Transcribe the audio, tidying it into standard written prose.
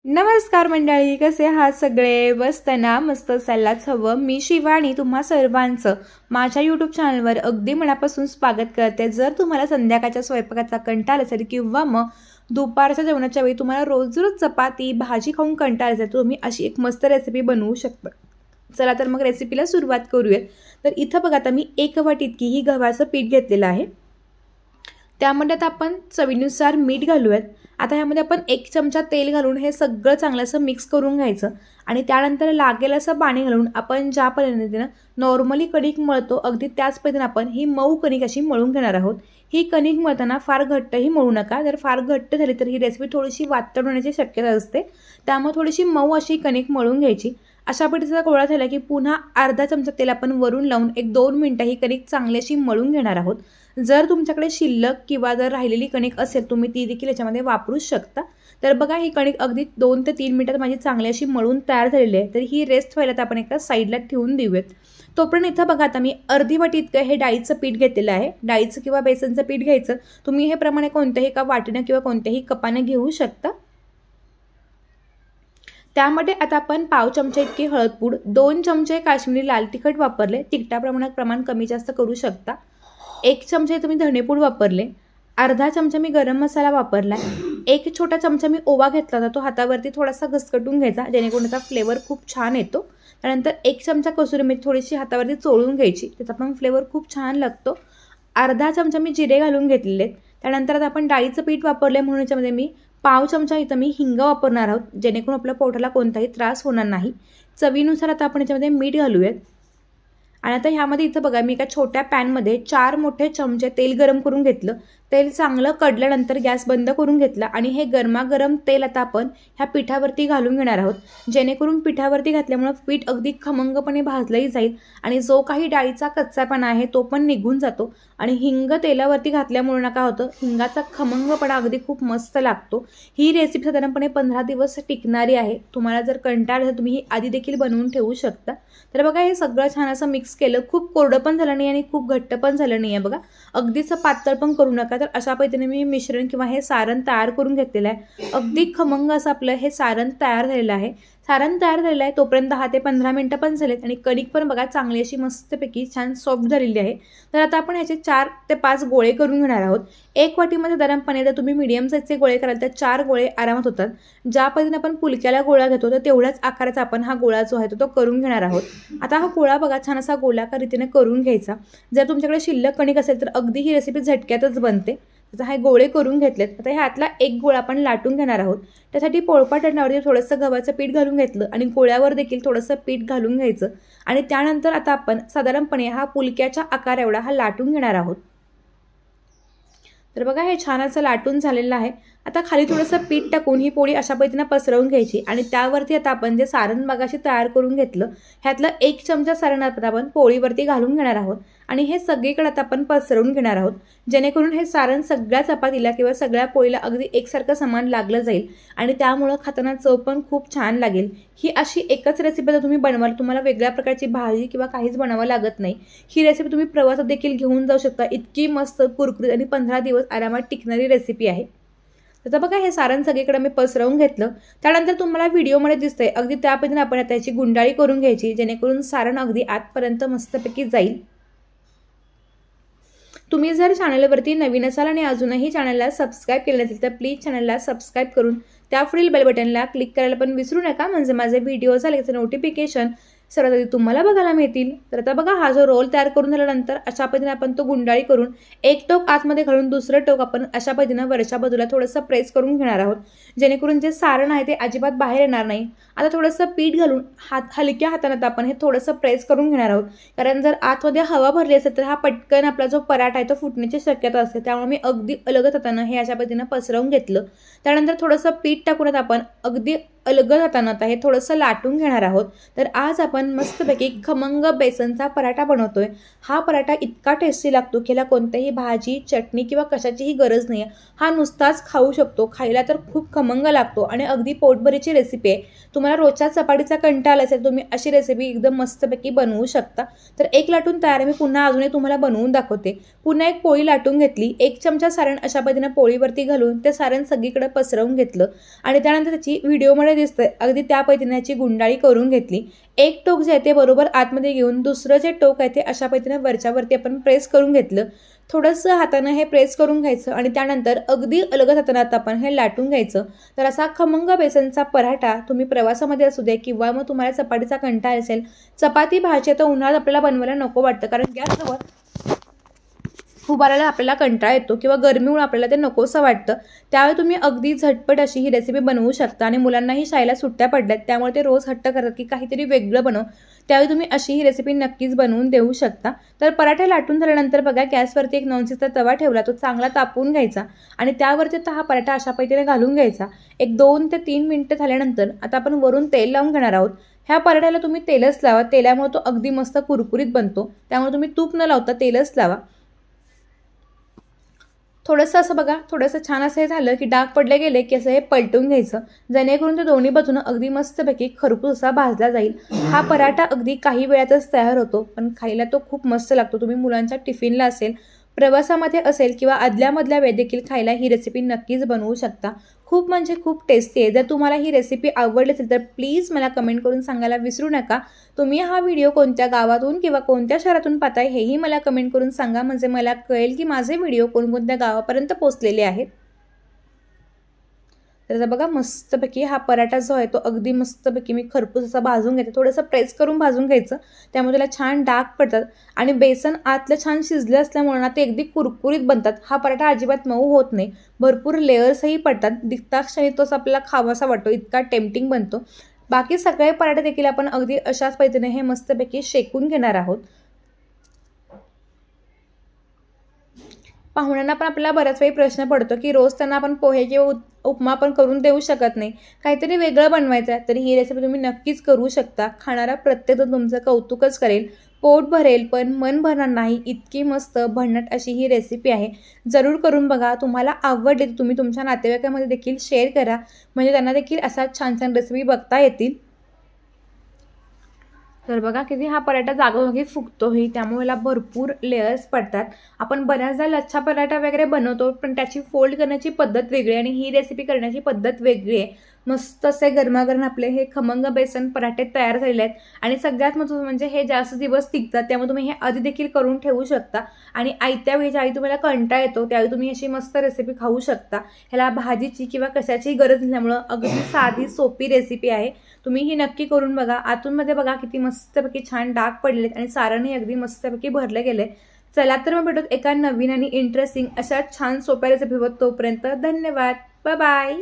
नमस्कार मंडळी, कसे आहात सगळे? बसताना मस्त सल्लाच हवं. मी शिवानी तुम्हा सर्वांचं माझ्या यूट्यूब चॅनलवर अगदी मनापासून स्वागत करते. जर तुम्हाला संध्याकाळच्या स्वयंपाकाचा कंटाळा असेल किंवा मग दुपारच्या जेवणाच्या वेळी तुम्हाला रोज रोज चपाती भाजी खाऊन कंटाळा असेल तर तुम्ही अशी एक मस्त रेसिपी बनवू शकता. चला तर मग रेसिपीला सुरुवात करूयात. तर इथं बघा, आता मी 1 वाटी इतकी ही गव्हाचं पीठ घेतलेलं आहे. त्यामध्ये आता आपण चवीनुसार मीठ घालूयात. आता ह्यामध्ये आपण 1 चमचा तेल घालून हे सगळं चांगलं असं मिक्स करून घ्यायचं आणि त्यानंतर लागेल असं पाणी घालून आपण ज्या पद्धतीने नॉर्मली कणिक मळतो अगदी त्याच पद्धतीने आपण ही मऊ कणिक अशी मळून घेणार आहोत. ही कणिक मळताना फार घट्टही मळू नका. जर फार घट्ट झाली तर ही रेसिपी थोडीशी वातड होण्याची शक्यता असते. त्यामुळे थोडीशी मऊ अशी कणिक मळून घ्यायची. अशा पद्धतीचा गोळा झाला की पुन्हा अर्धा चमचा तेल आपण वरून लावून 1-2 मिनिटं ही कणिक चांगली अशी मळून घेणार आहोत. जर तुमच्याकडे शिल्लक किंवा जर राहिलेली कणिक असेल तुम्ही ती देखील याच्यामध्ये वापरू शकता. तर बघा, ही कणिक अगदी 2 ते 3 मिनिटात माझी चांगली अशी मळून तयार झालेली आहे. तर ही रेस्ट व्हायला तर आपण एका साईडला ठेवून देऊयात. तोपर्यंत इथं बघा, आता मी अर्धी वाटी इतकं हे डाळीचं पीठ घेतलेलं आहे. डाळीचं किंवा बेसनचं पीठ घ्यायचं. तुम्ही हे प्रमाणे कोणत्याही एका वाटीनं किंवा कोणत्याही कपाने घेऊ शकता. त्यामध्ये आता आपण पाव चमचा इतकी हळदपूड, 2 चमचे काश्मीरी लाल तिखट वापरले. तिखटाप्रमाणात प्रमाण कमी जास्त करू शकता. 1 चमचे तुम्ही धणेपूड वापरले. अर्धा चमचा मी गरम मसाला वापरला. 1 छोटा चमचा मी ओवा घेतला होता, तो हातावरती थोडासा घसकटून घ्यायचा जेणेकरून त्याचा फ्लेवर खूप छान येतो. त्यानंतर 1 चमचा कसुरी मेथी थोडीशी हातावरती चोळून घ्यायची, त्याचा पण फ्लेवर खूप छान लागतो. अर्धा चमचा मी जिरे घालून घेतलेले. त्यानंतर आता आपण डाळीचं पीठ वापरले म्हणून याच्यामध्ये मी पाव चमचा इथं मी हिंग वापरणार आहोत जेणेकरून आपल्या पोटाला कोणताही त्रास होणार नाही. चवीनुसार आता आपण याच्यामध्ये मीठ घालूयात. आणि आता ह्यामध्ये इथं बघा, मी एका छोट्या पॅनमध्ये 4 मोठे चमचे तेल गरम करून घेतलं. तेल चांगलं कडल्यानंतर गॅस बंद करून घेतला आणि हे गरमागरम तेल आता आपण ह्या पिठावरती घालून घेणार आहोत. जेणेकरून पिठावरती घातल्यामुळे पीठ अगदी खमंगपणे भाजलंही जाईल आणि जो काही डाळीचा कच्चापणा आहे तो पण निघून जातो. आणि हिंग तेलावरती घातल्यामुळे काय होतं, हिंगाचा खमंगपणा अगदी खूप मस्त लागतो. ही रेसिपी साधारणपणे 15 दिवस टिकणारी आहे. तुम्हाला जर कंटाळा आला तुम्ही ही आधी देखील बनवून ठेवू शकता. तर बघा, हे सगळं छान असं मिक्स केलं. खूप कोरडं पण झालं नाही आणि खूप घट्ट पण झालं नाही आहे. बघा, अगदीच पातळ पण करू नका. तर अशा पद्धतीने मी मिश्रण किंवा हे सारण तयार करून घेतलेलं आहे. अगदी खमंग असं आपलं हे सारण तयार झालेलं आहे. सारण तयार झालेलं आहे तोपर्यंत 10 ते 15 मिनिटं पण झालेत आणि कणिक पण बघा चांगली अशी मस्तपैकी छान सॉफ्ट झालेली आहे. तर आता आपण ह्याचे 4 ते 5 गोळे करून घेणार आहोत. 1 वाटीमध्ये साधारणपणे जर तुम्ही मीडियम साईजचे गोळे कराल तर 4 गोळे आरामात होतात. ज्या पद्धतीने आपण फुलक्याला गोळा घेतो तर तेवढ्याच आकाराचा आपण हा गोळा जो आहे तो करून घेणार आहोत. आता हा गोळा बघा छान असा गोलाकार रीतीने करून घ्यायचा. जर तुमच्याकडे शिल्लक कणिक असेल तर अगदी ही रेसिपी झटक्यातच बनते. आता हे गोळे करून घेतलेत. आता ह्यातला 1 गोळा आपण लाटून घेणार आहोत. त्यासाठी पोळपाट टरणावरती थोडंसं गव्हाचं पीठ घालून घेतलं आणि गोळ्यावर देखील थोडंसं पीठ घालून घ्यायचं आणि त्यानंतर आता आपण साधारणपणे हा पुलक्याच्या आकार एवढा हा लाटून घेणार आहोत. तर बघा, हे छान असं लाटून झालेलं आहे. आता खाली थोडंसं पीठ टाकून ही पोळी अशा पद्धतीने पसरवून घ्यायची आणि त्यावरती आता आपण जे सारण मगाशी तयार करून घेतलं ह्यातलं 1 चमचा सारण आपण पोळीवरती घालून घेणार आहोत आणि हे सगळीकडे आता आपण पसरवून घेणार आहोत जेणेकरून हे सारण सगळ्या चपातीला किंवा सगळ्या पोळीला अगदी एकसारखं समान लागलं जाईल आणि त्यामुळं खाताना चव पण खूप छान लागेल. ही अशी एकच रेसिपी जर तुम्ही बनवाल तुम्हाला वेगळ्या प्रकारची भाजी किंवा काहीच बनवावं लागत नाही. ही रेसिपी तुम्ही प्रवासात देखील घेऊन जाऊ शकता. इतकी मस्त कुरकुरीत आणि 15 दिवस आरामात टिकणारी रेसिपी आहे. तर बघा, हे सारण सगळीकडे मी पसरवून घेतलं. त्यानंतर तुम्हाला व्हिडिओमध्ये दिसतंय अगदी त्या पद्धतीने आपण त्याची गुंडाळी करून घ्यायची जेणेकरून सारण अगदी आतपर्यंत मस्तपैकी जाईल. तुम्ही जर चॅनलवरती नवीन असाल आणि अजूनही चॅनलला सबस्क्राईब केले नसेल तर प्लीज चॅनलला सबस्क्राईब करून त्या पुढील बेल बटनला क्लिक करायला पण विसरू नका, म्हणजे माझे व्हिडिओ झाले त्याचं नोटिफिकेशन सर्वात आधी तुम्हाला बघायला मिळतील. तर आता बघा, हा जो रोल तयार करून झाल्यानंतर अशा पद्धतीने आपण तो गुंडाळी करून 1 टोक आतमध्ये घालून दुसरं टोक आपण अशा पद्धतीने वरच्या बाजूला थोडंसं प्रेस करून घेणार आहोत जेणेकरून जे सारण आहे ते अजिबात बाहेर येणार नाही. आता थोडंसं पीठ घालून हलक्या हाताने आपण हे थोडंसं प्रेस करून घेणार आहोत, कारण जर आतमध्ये हवा भरली असेल तर हा पटकन आपला जो पराठा आहे तो फुटण्याची शक्यता असते. त्यामुळे मी अगदी अलगद हाताने हे अशा पद्धतीने पसरवून घेतलं. त्यानंतर थोडंसं पीठ टाकून आपण अगदी अलगद हाताने आता हे थोडंसं लाटून घेणार आहोत. तर आज आपण मस्तपैकी खमंग बेसनचा पराठा बनवतोय. हा पराठा इतका टेस्टी लागतो की याला कोणत्याही भाजी चटणी किंवा कशाचीही गरज नाही आहे. हा नुसताच खाऊ शकतो. खायला तर खूप खमंग लागतो आणि अगदी पोटभरीची रेसिपी आहे. तुम्हाला रोजच्या चपातीचा कंटाळा असेल तुम्ही अशी रेसिपी एकदम मस्तपैकी बनवू शकता. तर 1 लाटून तयार आहे. मी पुन्हा अजूनही तुम्हाला बनवून दाखवते. पुन्हा 1 पोळी लाटून घेतली. 1 चमचा सारण अशा पद्धतीने पोळीवरती घालून ते सारण सगळीकडे पसरवून घेतलं आणि त्यानंतर त्याची व्हिडिओमध्ये व्हिडिओमध्ये दिसतंय अगदी त्या पद्धतीने याची गुंडाळी करून घेतली। एक टोक जे आहे ते बरोबर आतमध्ये घेऊन दुसरं जे टोक आहे ते अशा पद्धतीने वरच्यावरती आपण प्रेस करून घेतलं। थोडंसं हाताने हे प्रेस करून घ्यायचं आणि त्यानंतर अगदी अलगद हाताने आता आपण हे लाटून घ्यायचं। तर असा खमंग बेसनचा पराठा तुम्ही प्रवासामध्ये असू दे किंवा मग तुम्हाला चपातीचा कंटाळा असेल, चपाती भाजी तर उन्हाळ्यात आपल्याला बनवायला नको वाटतं कारण गॅसजवळ उभारायला आपल्याला कंटाळा येतो किंवा गरमीमुळे आपल्याला ते नकोसं वाटतं, त्यावेळी तुम्ही अगदी झटपट अशी ही रेसिपी बनवू शकता। आणि मुलांनाही शाळेला सुट्ट्या पडल्यात त्यामुळे ते रोज हट्ट करतात की काहीतरी वेगळं बनव, त्यावेळी तुम्ही अशी ही रेसिपी नक्कीच बनवून देऊ शकता। तर पराठे लाटून झाल्यानंतर बघा गॅसवरती एक नॉनस्टिकचा तवा ठेवला, तो चांगला तापवून घ्यायचा आणि त्यावरती हा पराठा अशा पद्धतीने घालून घ्यायचा। एक 2 ते 3 मिनिटं झाल्यानंतर आता आपण वरून तेल लावून घेणार आहोत। ह्या पराठ्याला तुम्ही तेलच लावा, तेलामुळे तो अगदी मस्त कुरकुरीत बनतो, त्यामुळे तुम्ही तूप न लावता तेलच लावा। थोडंसं असं बघा, थोडंसं छान असं हे झालं की डाग पडले गेले की असं हे पलटून घ्यायचं, जेणेकरून ते दोन्ही बाजूनं अगदी मस्तपैकी खरपूस असा भाजला जाईल। हा पराठा अगदी काही वेळातच तयार होतो, पण खायला तो खूप मस्त लागतो। तुम्ही मुलांच्या टिफिनला असेल, प्रवासामध्ये असेल किंवा आदल्यामधल्या वेळेत देखील खायला ही रेसिपी नक्कीच बनवू शकता। खूप म्हणजे खूप टेस्टी आहे। जर तुम्हाला ही रेसिपी आवडली असेल तर प्लीज मला कमेंट करून सांगायला विसरू नका। तुम्ही हा व्हिडिओ कोणत्या गावातून किंवा कोणत्या शहरातून पाहताय हेही मला कमेंट करून सांगा, म्हणजे मला कळेल की माझे व्हिडिओ कोणकोणत्या गावापर्यंत पोहोचलेले आहेत। तर बघा मस्तपैकी हा पराठा जो आहे तो अगदी मस्तपैकी मी खरपूस असा भाजून घेते, थोडंसं प्रेस करून भाजून घ्यायचं, त्यामुळे त्याला छान डाग पडतात आणि बेसन आतलं छान शिजलं असल्यामुळे ना ते अगदी कुरकुरीत बनतात। हा पराठा अजिबात मऊ होत नाही, भरपूर लेयर्सही पडतात, दिखता क्षणी तोच आपल्याला खावासा वाटतो, इतका टेम्पटिंग बनतो। बाकी सगळे पराठे देखील आपण अगदी अशाच पद्धतीने हे मस्तपैकी शेकून घेणार आहोत। पाहुण्यांना पण आपल्याला बऱ्याच वेळी प्रश्न पडतो की रोज त्यांना आपण पोहे किंवा उपमा पण करून देऊ शकत नाही, काहीतरी वेगळं बनवायचं आहे, तरी ही रेसिपी तुम्ही नक्कीच करू शकता। खाणारा प्रत्येकजण तुमचं कौतुकच करेल, पोट भरेल पण मन भरणार नाही, इतकी मस्त भन्नाट अशी ही रेसिपी आहे। जरूर करून बघा, तुम्हाला आवडली तर तुम्ही तुमच्या नातेवाईकांमध्ये देखील शेअर करा, म्हणजे त्यांना देखील असा छान छान रेसिपी बघता येतील। तर बघा किती हा पराठा जागोजागी फुगतोही, त्यामुळे याला भरपूर लेयर्स पडतात। आपण बऱ्याचदा लच्छा पराठा वगैरे बनवतो, पण त्याची फोल्ड करण्याची पद्धत वेगळी आणि ही रेसिपी करण्याची पद्धत वेगळी आहे। मस्त असे गरमागरम आपले हे खमंग बेसन पराठे तयार झालेले आहेत आणि सगळ्यात महत्त्वाचं म्हणजे हे जास्त दिवस टिकतात, त्यामुळे तुम्ही हे आधी देखील करून ठेवू शकता आणि आयत्या वेळी ज्यावेळी तुम्हाला कंटाळा येतो त्यावेळी तुम्ही अशी मस्त रेसिपी खाऊ शकता। ह्याला भाजीची किंवा कशाची गरज नसल्यामुळे अगदी साधी सोपी रेसिपी आहे, तुम्ही ही नक्की करून बघा। आतूनमध्ये बघा किती मस्तपैकी छान डाग पडलेले आणि सारणही अगदी मस्तपैकी भरले गेले। चला तर मग भेटूत एका नवीन आणि इंटरेस्टिंग अशा छान सोप्या रेसिपीवर, तोपर्यंत धन्यवाद, बाय बाय।